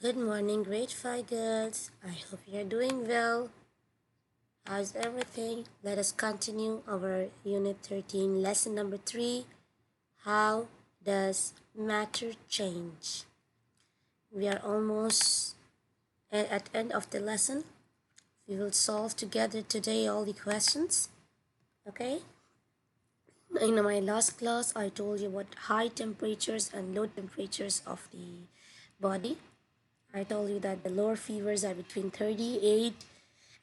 Good morning, grade 5 girls. I hope you're doing well. How's everything? Let us continue our Unit 13, Lesson number 3. How does matter change? We are almost at end of the lesson. We will solve together today all the questions. Okay? In my last class, I told you about high temperatures and low temperatures of the body. I told you that the lower fevers are between 38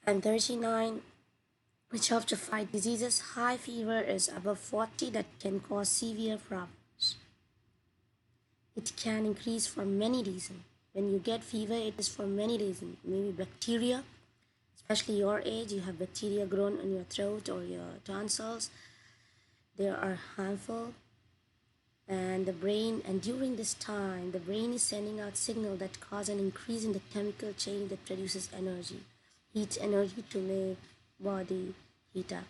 and 39, which help to fight diseases. High fever is above 40 that can cause severe problems. It can increase for many reasons. When you get fever, it is for many reasons. Maybe bacteria, especially your age, you have bacteria grown in your throat or your tonsils. They are harmful. And the brain, and during this time, the brain is sending out signal that cause an increase in the chemical chain that produces energy, heat energy to make body heat up.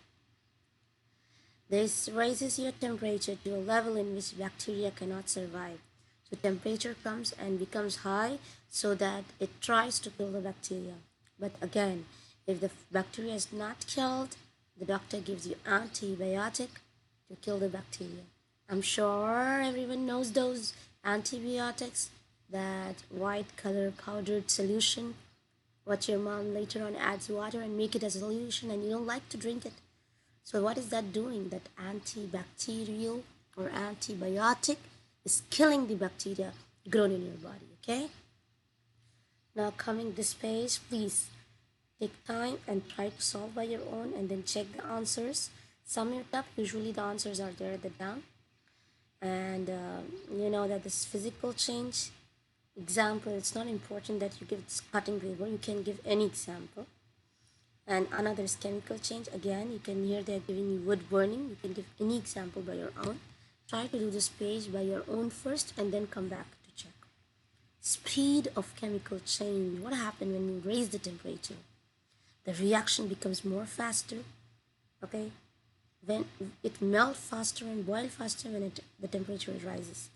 This raises your temperature to a level in which bacteria cannot survive. So temperature comes and becomes high so that it tries to kill the bacteria. But again, if the bacteria is not killed, the doctor gives you antibiotic to kill the bacteria. I'm sure everyone knows those antibiotics, that white color powdered solution, what your mom later on adds water and make it a solution and you don't like to drink it. So what is that doing? That antibacterial or antibiotic is killing the bacteria grown in your body, okay? Now coming this page, please take time and try to solve by your own and then check the answers. Sum it up. Usually the answers are there at the down. And you know that this physical change example, it's not important that you give cutting paper. You can give any example. And another is chemical change. Again, you can hear they're giving you wood burning. You can give any example by your own. Try to do this page by your own first and then come back to check. Speed of chemical change. What happens when you raise the temperature? The reaction becomes more faster. Okay, when it melts faster and boil faster when the temperature rises.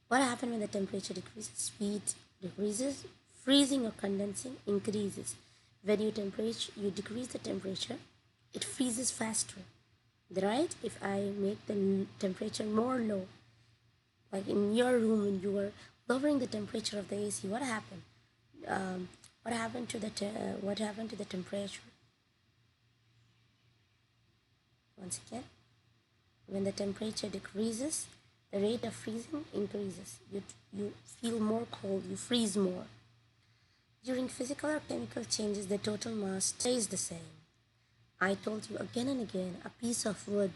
What happens when the temperature decreases? Speed decreases, freezing or condensing increases. When you decrease the temperature, it freezes faster. Right? If I make the temperature more low, like in your room when you were lowering the temperature of the AC, what happened? What happened to the temperature? Once again, when the temperature decreases, the rate of freezing increases. You feel more cold, you freeze more. During physical or chemical changes, the total mass stays the same. I told you again and again, a piece of wood,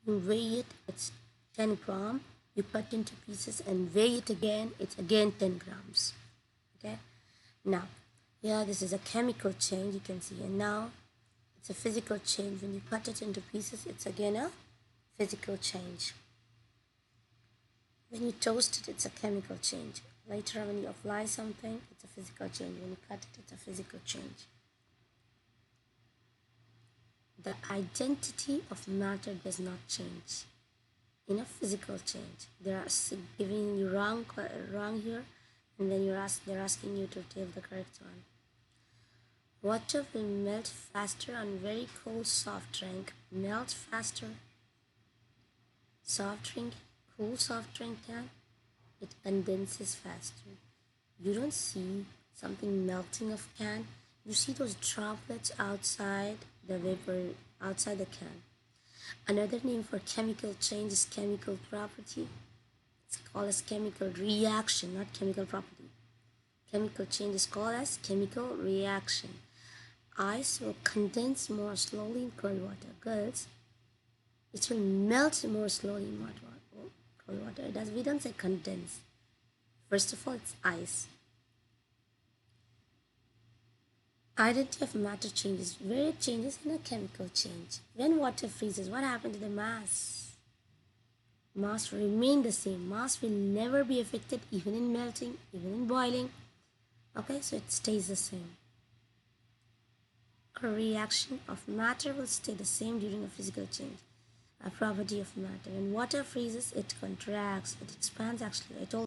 you weigh it, it's 10 grams, you cut into pieces and weigh it again, it's again 10 grams. Okay? Now, yeah, this is a chemical change, you can see, and now it's a physical change. When you cut it into pieces, it's again a physical change. When you toast it, it's a chemical change. Later on, when you apply something, it's a physical change. When you cut it, it's a physical change. The identity of matter does not change. In a physical change, they are giving you wrong here, and then they're asking you to tell the correct one. Water will melt faster on very cold soft drink. Melt faster. Soft drink, cool soft drink can. It condenses faster. You don't see something melting of can. You see those droplets outside the vapor, outside the can. Another name for chemical change is chemical property. It's called as chemical reaction, not chemical property. Chemical change is called as chemical reaction. Ice will condense more slowly in cold water. Girls, it will melt more slowly in cold water. We don't say condense. First of all, it's ice. Identity of matter changes. Where it changes in a chemical change. When water freezes, what happens to the mass? Mass will remain the same. Mass will never be affected even in melting, even in boiling. Okay, so it stays the same. A reaction of matter will stay the same during a physical change. A property of matter. When water freezes, it contracts, it expands actually. I told